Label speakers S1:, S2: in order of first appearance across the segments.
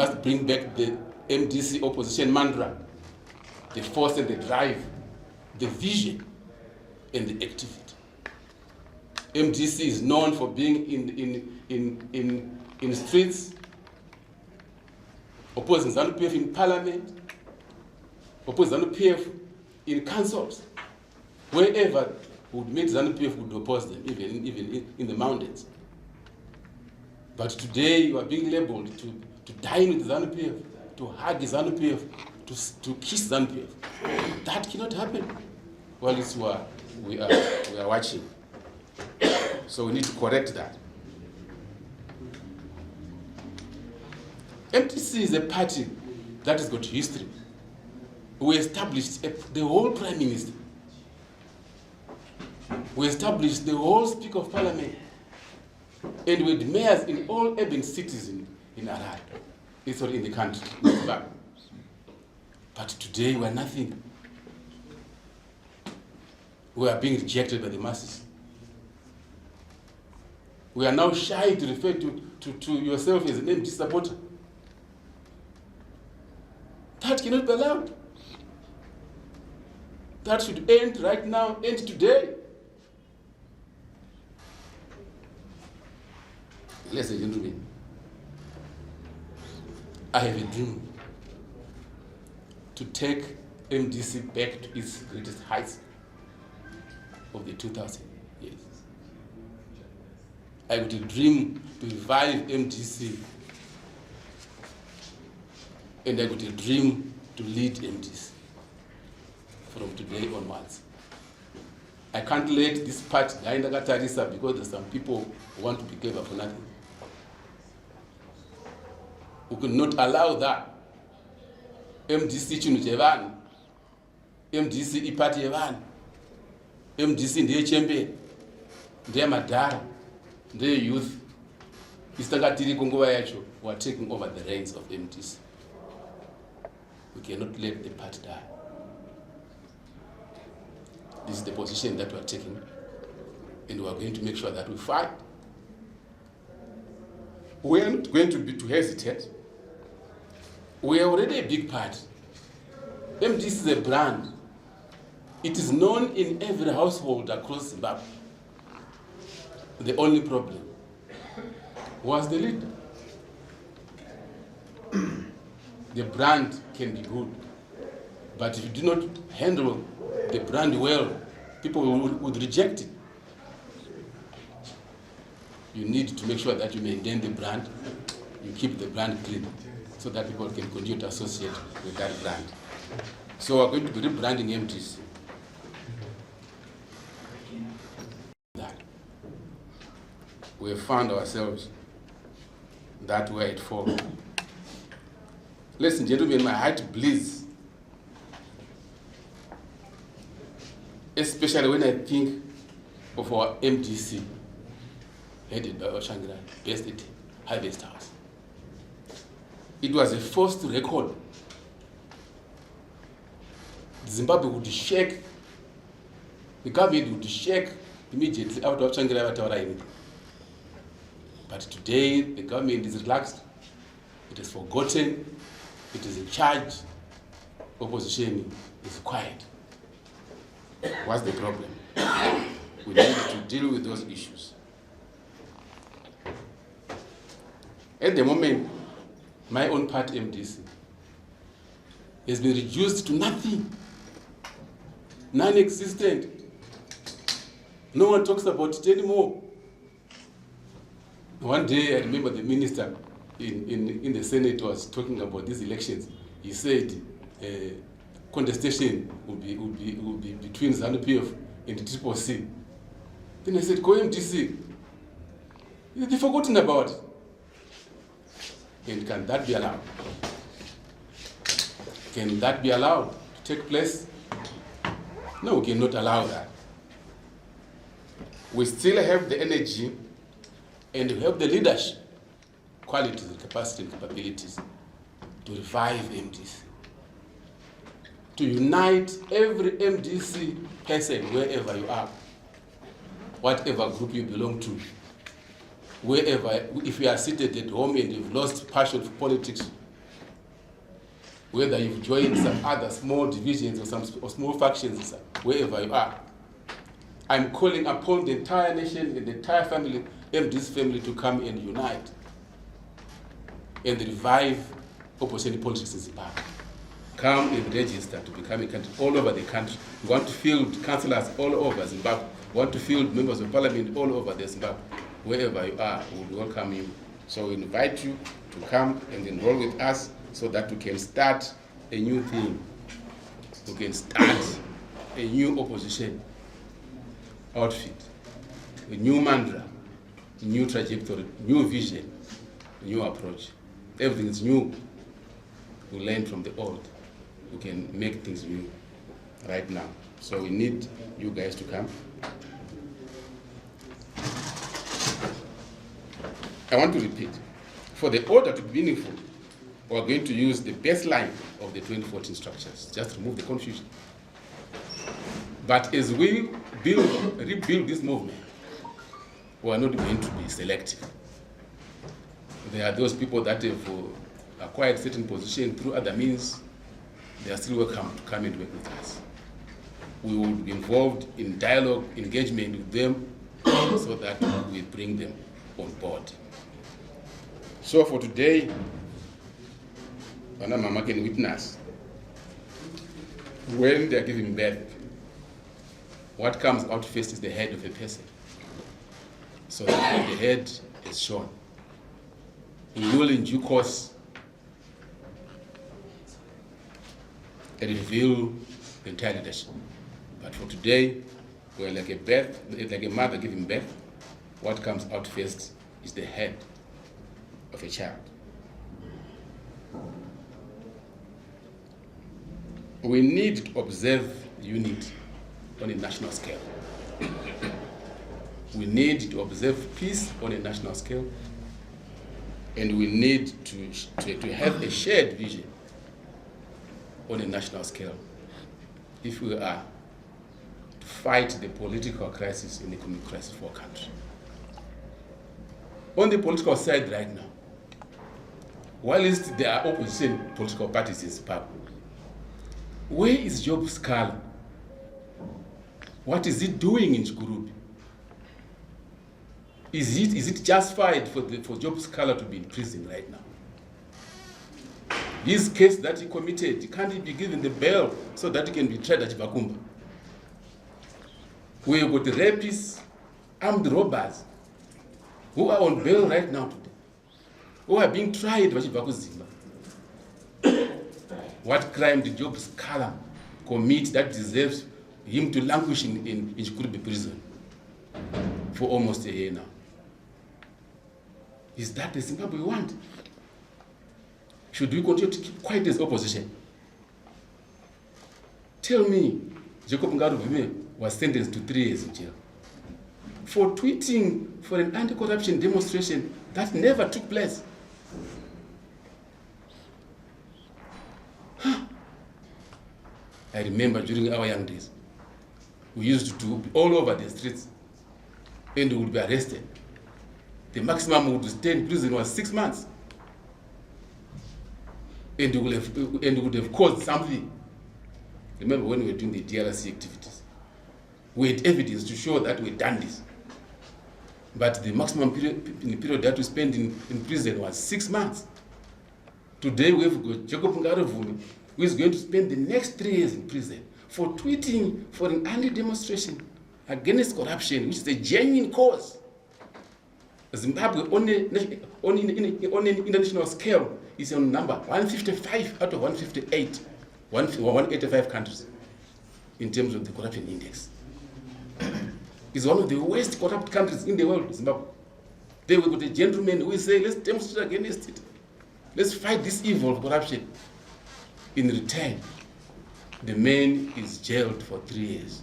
S1: must bring back the MDC opposition mantra, the force and the drive, the vision and the activity. MDC is known for being in streets, opposing ZANU-PF in parliament, opposing ZANU-PF in councils. Wherever would meet ZANU-PF would oppose them, even in the mountains. But today you are being labeled to dine with ZANU-PF, to hug ZANU-PF, to kiss ZANU-PF. That cannot happen. Well, it's what we are watching. So we need to correct that. MDC is a party that has got history. We established the whole Prime Minister. We established the whole Speaker of Parliament. And with mayors in all urban cities in Harare, in the country, in Zimbabwe. But today we are nothing. We are being rejected by the masses. We are now shy to refer to yourself as an MDC supporter. That cannot be allowed. That should end right now, end today. Ladies and gentlemen, I have a dream to take MDC back to its greatest heights of the 2000 years. I would dream to revive MDC, and I would dream to lead MDC from today onwards. I can't let this part die in the Gatarisa because there's some people who want to be clever for nothing. We could not allow that. MDC chinu chevan, MDC ipati yevan, MDC ndiye chembe, ndiye madhara, ndiye youth. Istangatiri kunguva yacho, we are taking over the reins of MDC. We cannot let the party die. This is the position that we are taking, and we are going to make sure that we fight. We are not going to hesitate. We are already a big party. MDC is a brand. It is known in every household across Zimbabwe. The only problem was the leader. The brand can be good, but if you do not handle the brand well, people would reject it. You need to make sure that you maintain the brand, you keep the brand clean, so that people can continue to associate with that brand. So we're going to be rebranding MDC. That we have found ourselves that way it falls. Ladies and gentlemen, my heart bleeds, especially when I think of our MDC, headed by Oshangra, based at Harvest House. It was a forced record. Zimbabwe would shake, the government would shake immediately out of Oshangra. But today, the government is relaxed, it is forgotten, it is in charge, opposition is quiet. What's the problem? We need to deal with those issues. At the moment, my own party, MDC, has been reduced to nothing, non-existent. No one talks about it anymore. One day, I remember the minister in the Senate was talking about these elections. He said contestation will be between ZANU-PF and the Triple C. Then I said, go MDC. They've forgotten about it. And can that be allowed? Can that be allowed to take place? No, we cannot allow that. We still have the energy and we have the leadership, qualities, the capacity and capabilities to revive MDC. To unite every MDC person wherever you are, whatever group you belong to, wherever, if you are seated at home and you've lost passion for politics, whether you've joined some other small divisions or small factions, wherever you are. I'm calling upon the entire nation and the entire family, MDC family, to come and unite and revive opposition politics in Zimbabwe. Come and register to become a candidate all over the country. We want to field councillors all over Zimbabwe. We want to field members of parliament all over the Zimbabwe. Wherever you are, we will welcome you. So we invite you to come and enroll with us so that we can start a new thing. We can start a new opposition outfit, a new mantra, a new trajectory, new vision, a new approach. Everything is new. We learn from the old. We can make things new right now. So we need you guys to come. I want to repeat, for the order to be meaningful, we are going to use the baseline of the 2014 structures, just remove the confusion. But as we rebuild this movement, we are not going to be selective. There are those people that have acquired certain position through other means. They are still welcome to come and work with us. We will be involved in dialogue, engagement with them, so that we bring them on board. So for today, Mama can witness when they are giving birth, what comes out first is the head of a person. So that the head is shown. We will in due course reveal the entire leadership. But for today, we're like a mother giving birth. What comes out first is the head of a child. We need to observe unity on a national scale. We need to observe peace on a national scale. And we need to have a shared vision on a national scale if we are to fight the political crisis and economic crisis for our country. On the political side right now, whilst there are opposition political parties in Zimbabwe, where is Job Scala? What is he doing in Chikurubi? Is it justified for Job Scala to be in prison right now? His case that he committed, can't he be given the bail so that he can be tried at Chivakumba? We've got rapists, armed robbers, who are on bail right now today, who are being tried by Chivakuzimba. What crime did Job Scala commit that deserves him to languish in Chikurubi prison for almost a year now? Is that the Zimbabwe we want? Should we continue to keep quiet as opposition? Tell me, Jacob Ngaruvume was sentenced to 3 years in jail for tweeting for an anti-corruption demonstration that never took place. I remember during our young days, we used to be all over the streets and we would be arrested. The maximum we would stay in prison was 6 months. And we would have caused something. Remember when we were doing the DRC activities? We had evidence to show that we had done this. But the maximum period that we spent in prison was 6 months. Today we have got Jacob Ngaruvume, who is going to spend the next 3 years in prison for tweeting for an anti-demonstration against corruption, which is a genuine cause. Zimbabwe on an international scale is on number 155 out of 158, 185 countries in terms of the corruption index. It's one of the worst corrupt countries in the world, Zimbabwe. They were with a gentleman who say, let's demonstrate against it. Let's fight this evil of corruption. In return, the man is jailed for 3 years.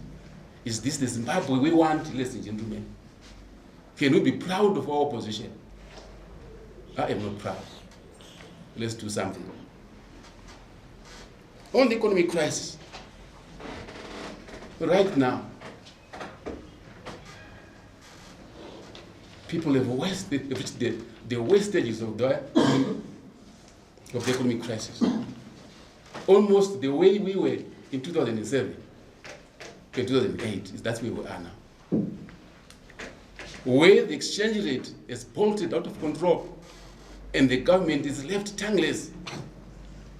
S1: Is this the Zimbabwe we want, ladies and gentlemen? Can we be proud of our opposition? I am not proud. Let's do something. On the economic crisis, right now, people have reached the worst stages of the economic crisis. almost the way we were in 2007, in 2008, that's where we are now. Where the exchange rate is bolted out of control and the government is left tongueless.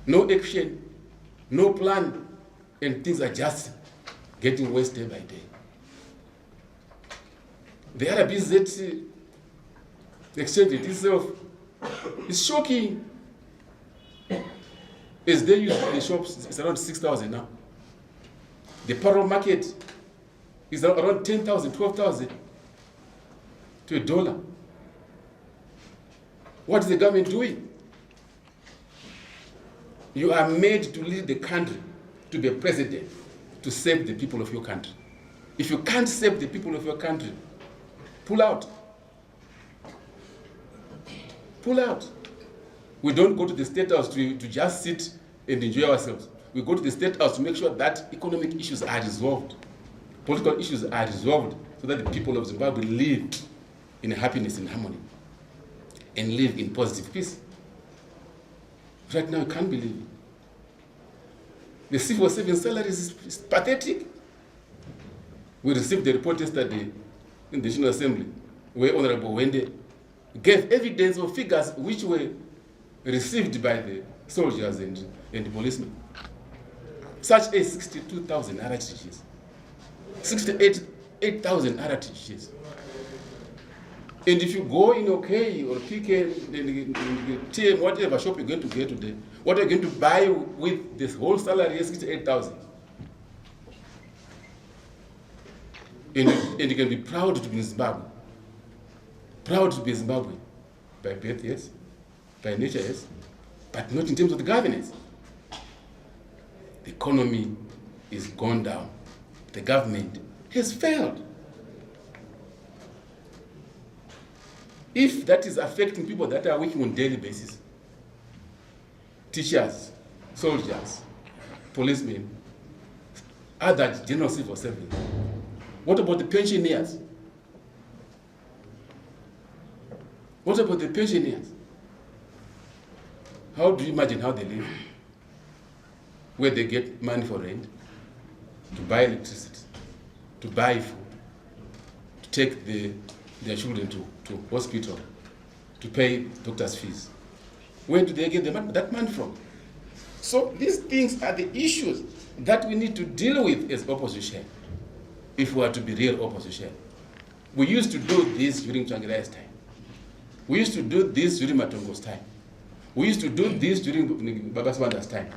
S1: No action, no plan, and things are just getting worse day by day. The RBZ exchange rate itself is shocking. As they use in the shops, it's around 6,000 now. The parallel market is around 10,000, 12,000 to $1. What is the government doing? You are made to lead the country, to be a president, to save the people of your country. If you can't save the people of your country, pull out. Pull out. We don't go to the State House to just sit and enjoy ourselves. We go to the State House to make sure that economic issues are resolved, political issues are resolved, so that the people of Zimbabwe live in happiness and harmony and live in positive peace. Right now, you can't believe it. The civil service salaries is pathetic. We received the report yesterday in the National Assembly, where Honorable Wende gave evidence of figures which were received by the soldiers and the policemen, such as 62,000 RTGs, 68,000 RTGs. And if you go in OK or PK, TM, whatever shop you're going to get today, what are you going to buy with this whole salary is 68,000? And you can be proud to be in Zimbabwe. Proud to be Zimbabwe. By birth, yes. By nature, yes. But not in terms of the governance. The economy is gone down. The government has failed. If that is affecting people that are working on a daily basis, teachers, soldiers, policemen, other general civil servants, what about the pensioners? What about the pensioners? How do you imagine how they live? Where they get money for rent, to buy electricity, to buy food, to take their children to hospital, to pay doctors' fees. Where do they get that money from? So these things are the issues that we need to deal with as opposition, if we are to be real opposition. We used to do this during Tsvangirai's time. We used to do this during Matongo's time. We used to do this during Baba Swanda's time.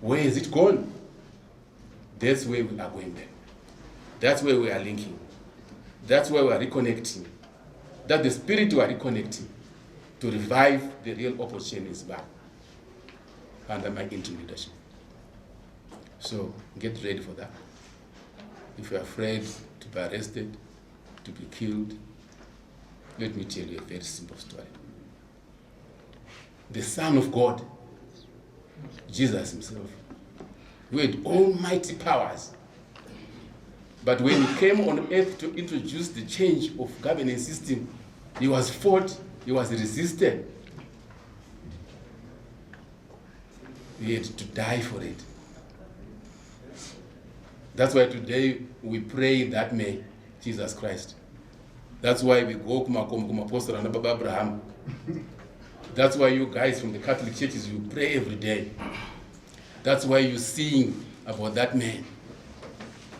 S1: Where is it gone? That's where we are going back. That's where we are linking. That's where we are reconnecting. That the spirit we are reconnecting to revive the real opposition is back under my interim leadership. So get ready for that. If you're afraid to be arrested, to be killed, let me tell you a very simple story. The Son of God, Jesus himself, who had almighty powers, but when he came on earth to introduce the change of governance system, he was fought, he was resisted. He had to die for it. That's why today we pray that name, Jesus Christ. That's why we go to Apostle and Baba Abraham. That's why you guys from the Catholic churches, you pray every day. That's why you sing about that man.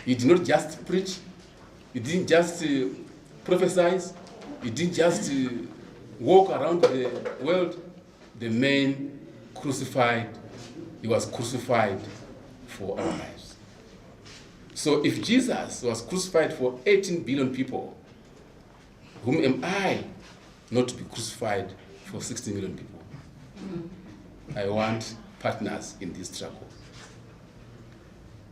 S1: He did not just preach, he didn't just prophesy, he didn't just walk around the world. The man crucified, he was crucified for our lives. So if Jesus was crucified for 18 billion people, whom am I not to be crucified for 60 million people? I want partners in this struggle.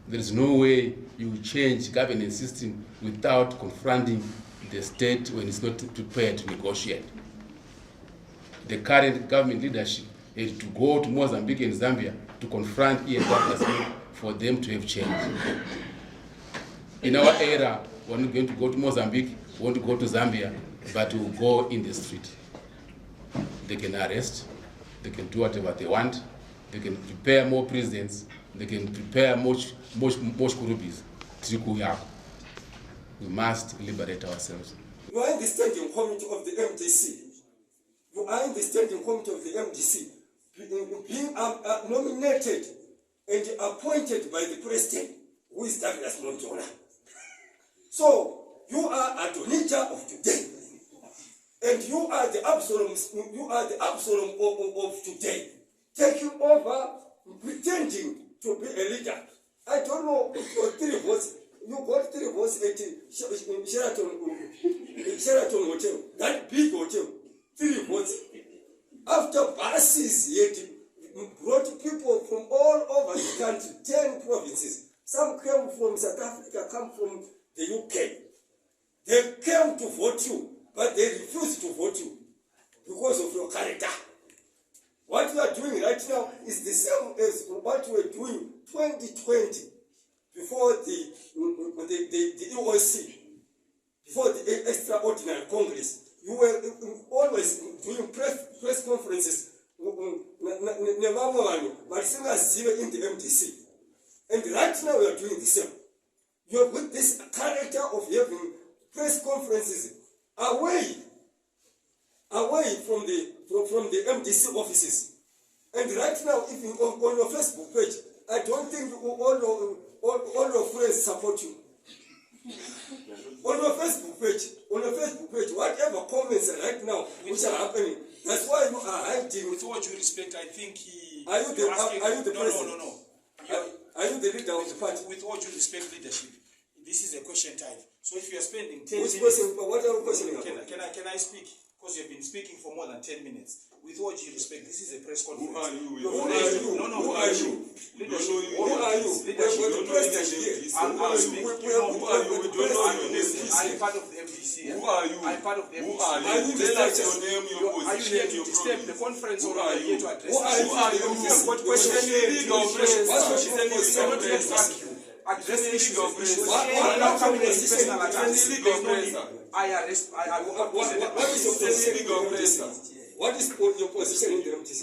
S1: There is no way you change governance system without confronting the state when it's not prepared to negotiate. The current government leadership is to go to Mozambique and Zambia to confront EFWS for them to have change. In our era, we're not going to go to Mozambique, we want to go to Zambia, but we'll go in the street. They can arrest, they can do whatever they want, they can prepare more presidents, they can prepare much kurubis. We must liberate ourselves.
S2: You are in the standing committee of the MDC. You are in the standing committee of the MDC, being nominated and appointed by the president, who is Douglas Montola. So you are Adonija of today, and you are the Absalom. You are the Absalom of today, taking over, pretending to be a leader. I don't know if you got 3 votes. You got 3 votes at Sheraton Hotel, that big hotel. 3 votes. After buses yet brought people from all over the country, 10 provinces. Some came from South Africa, come from the UK. They came to vote you, but they refused to vote you because of your character. What you are doing right now is the same as what you were doing 2020 before the EOC, before the extraordinary Congress. You were always doing press conferences in the MDC. And right now we are doing the same. You have put this character of having press conferences away from the MDC offices. And right now, even on your Facebook page, I don't think all your friends support you. On your Facebook page, whatever comments right now which are happening, that's why you are hiding.
S3: With all due respect, I think
S2: Are you the president?
S3: No.
S2: Are you the leader of the party?
S3: With all due respect, leadership, this is a question time. So if you are spending 10
S2: Which
S3: minutes...
S2: question? What are you questioning?
S3: Can I speak? Because you have been speaking for more than 10 minutes. With all due respect, this is a press conference.
S2: Who are you?
S3: Who are you?
S2: Who are you?
S3: Leadership.
S2: Who are you?
S3: Leadership.
S2: We're the president here.
S3: I'll speak.
S2: Who are you? We don't know your name.
S3: I'm part of the MDC.
S2: Who are you?
S3: I'm part of the MDC.
S2: Who are you? Tell us your name, your
S3: Are you here
S2: position,
S3: to disturb the conference or are you here to address?
S2: Who are you?
S3: What question? Address issues. Now coming as personal attacks. I arrest.
S2: What is your position? What is your position in the MDC?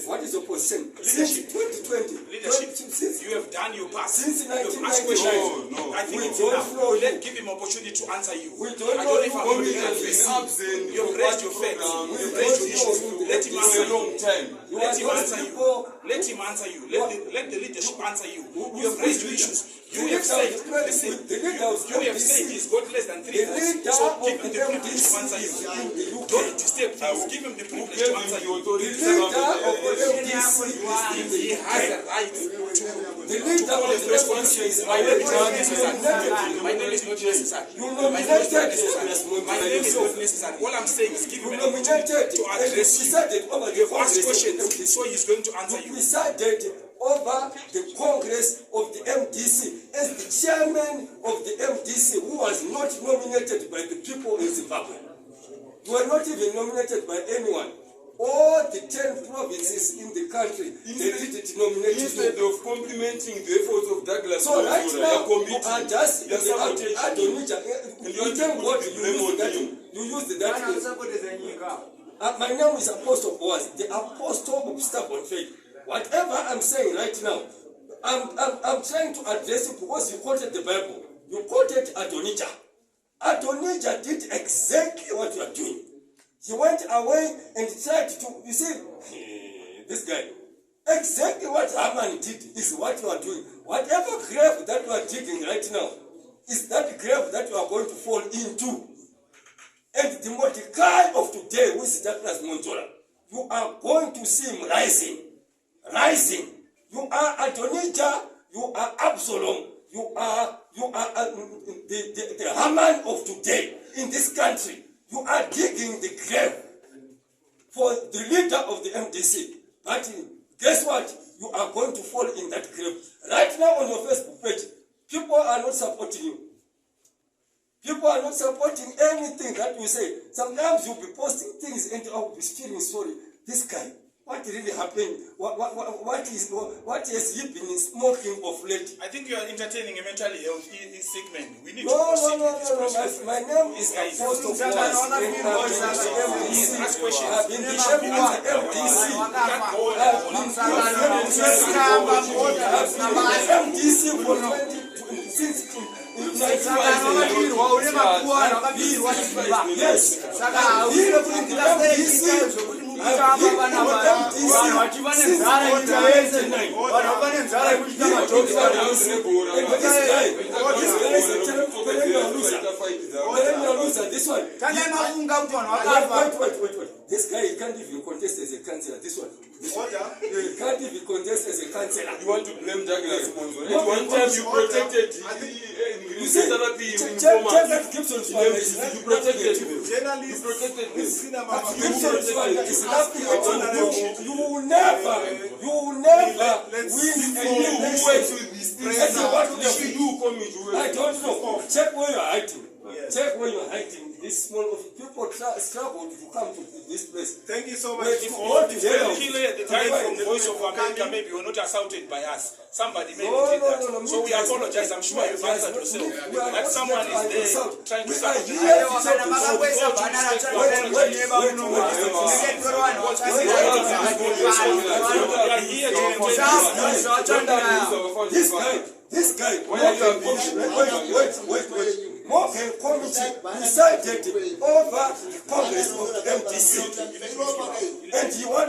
S2: What is your position? Since 2020,
S3: Leadership, you have done your part.
S2: Since
S3: You have
S2: 1999.
S3: asked questions.
S2: No.
S3: I think
S2: We
S3: it's
S2: don't
S3: enough.
S2: know you.
S3: Let's give him opportunity to answer you.
S2: We don't
S3: I
S2: know
S3: don't know if I'm
S2: you.
S3: going to absent. You have raised your facts. You have raised your issues. Let him answer you. Let him answer you. Let him answer you. Let the leadership answer you. You have raised your issues. You have said, listen, you have said he's got less than 3 votes. So give him the privilege to answer you. Don't disturb him. Give him the privilege to answer you. He has a right to all his responsibilities. My name is not necessary. My name is not necessary. All I'm saying is give him an opportunity to address you. Ask questions so he's going to answer you.
S2: Presided over the Congress of the MDC as the chairman of the MDC, who was not nominated by the people in Zimbabwe. You were not even nominated by anyone. All the 10 provinces in the country, they didn't nominate you.
S4: Instead of complimenting the efforts of Douglas
S2: So right now, you are just
S4: you thank
S2: God you used that. My name is Apostle Boaz, the apostle of stubborn faith. Whatever I'm saying right now, I'm trying to address it because you quoted the Bible. You quoted Adonijah. Adonijah did exactly what you are doing. He went away and tried to, you see, this guy, exactly what Haman did is what you are doing. Whatever grave that you are digging right now is that grave that you are going to fall into. And the Mordecai of today, who is Douglas Montola, you are going to see him rising. You are Adonijah, you are Absalom, you are the Haman of today in this country. You are digging the grave for the leader of the MDC. But guess what? You are going to fall in that grave. Right now on your Facebook page, people are not supporting you. People are not supporting anything that you say. Sometimes you'll be posting things and I'll be feeling sorry. This guy, what really happened? What has he been smoking of late?
S3: I think you are entertaining a mental health sick man. We need
S2: No.
S3: to proceed with this process.
S2: My name is Apostle Boaz.
S3: Ask questions.
S2: I've been the chairman of the MDC. MDC for 20 since yes. This one. Wait. This guy can't even contest as a councillor. This one. He can't even contest as a councillor.
S4: You want to blame Douglas Monzo? One time you protected
S2: you see, check Gibson's family.
S4: You protected him. You protected him.
S2: Gibson's family is nothing at all. You will never win any election. I don't know. Check where you're hiding. Check where you're hiding. This small of people struggle to come to this place.
S3: Thank you so much. If all the guys from Voice of America maybe were not assaulted by us, somebody maybe did that. So we apologize. I'm sure you've answered yourself. Like someone is there trying to sabotage.
S2: This guy. Morgen, Komichi decided over Congress of MDC. And he was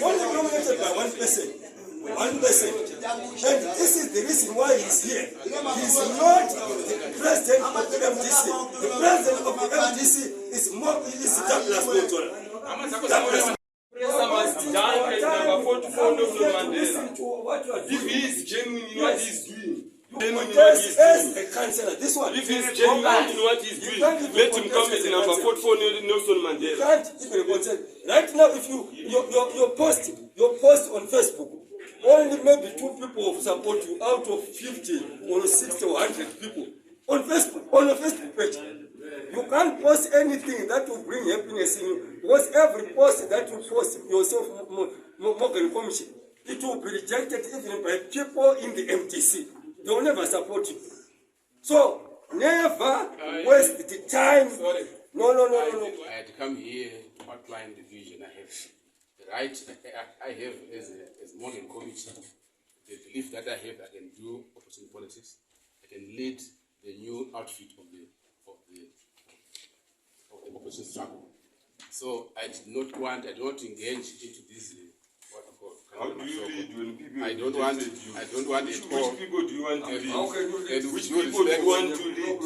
S2: only nominated by one person. And this is the reason why he's here. He's not the president of the MDC. The president of the MDC is Douglas Monzo.
S4: If he is genuine in what he's doing,
S2: as a councillor, this one.
S4: If he's genuine in what he's doing, let him come as number 44 Nelson Mandela.
S2: You can't even contest. Right now, if you post on Facebook, only maybe 2 people support you out of 50 or 60 or 100 people on Facebook, on a Facebook page. You can't post anything that will bring happiness in you, because every post that you post yourself, Morgen Komichi, it will be rejected even by people in the MDC. They will never support you. So never waste the time. No.
S1: I had come here to outline the vision I have. The right I have as Morgen Komichi, the belief that I have I can do opposition politics. I can lead the new outfit of the opposition struggle. So I don't want to engage into this what we call.
S4: How do you lead when people
S1: I don't want it all.
S4: Which people do you want to lead?
S1: Which people do you want to lead?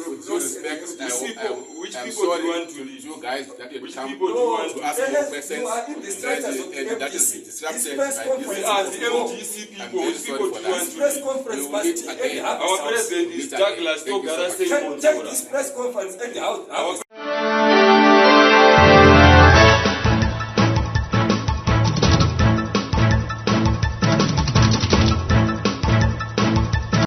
S4: Which people do you want to lead?
S1: You guys that you
S4: Which
S1: come
S4: people do you want
S1: to
S4: to
S1: ask
S4: lead?
S1: more questions
S2: You are in the structures of the
S1: and that is
S2: MDC.
S1: disrupted
S2: This
S1: by
S2: press
S1: this.
S4: We are the MDC people. Which people do you want to
S2: press
S4: lead?
S2: conference
S1: We will
S2: must
S1: meet
S2: end
S1: again.
S2: half
S4: Our
S2: hours.
S4: president is Douglas
S1: Thank you so
S4: Togara
S1: much.
S4: saying
S2: Take this press conference and
S4: Our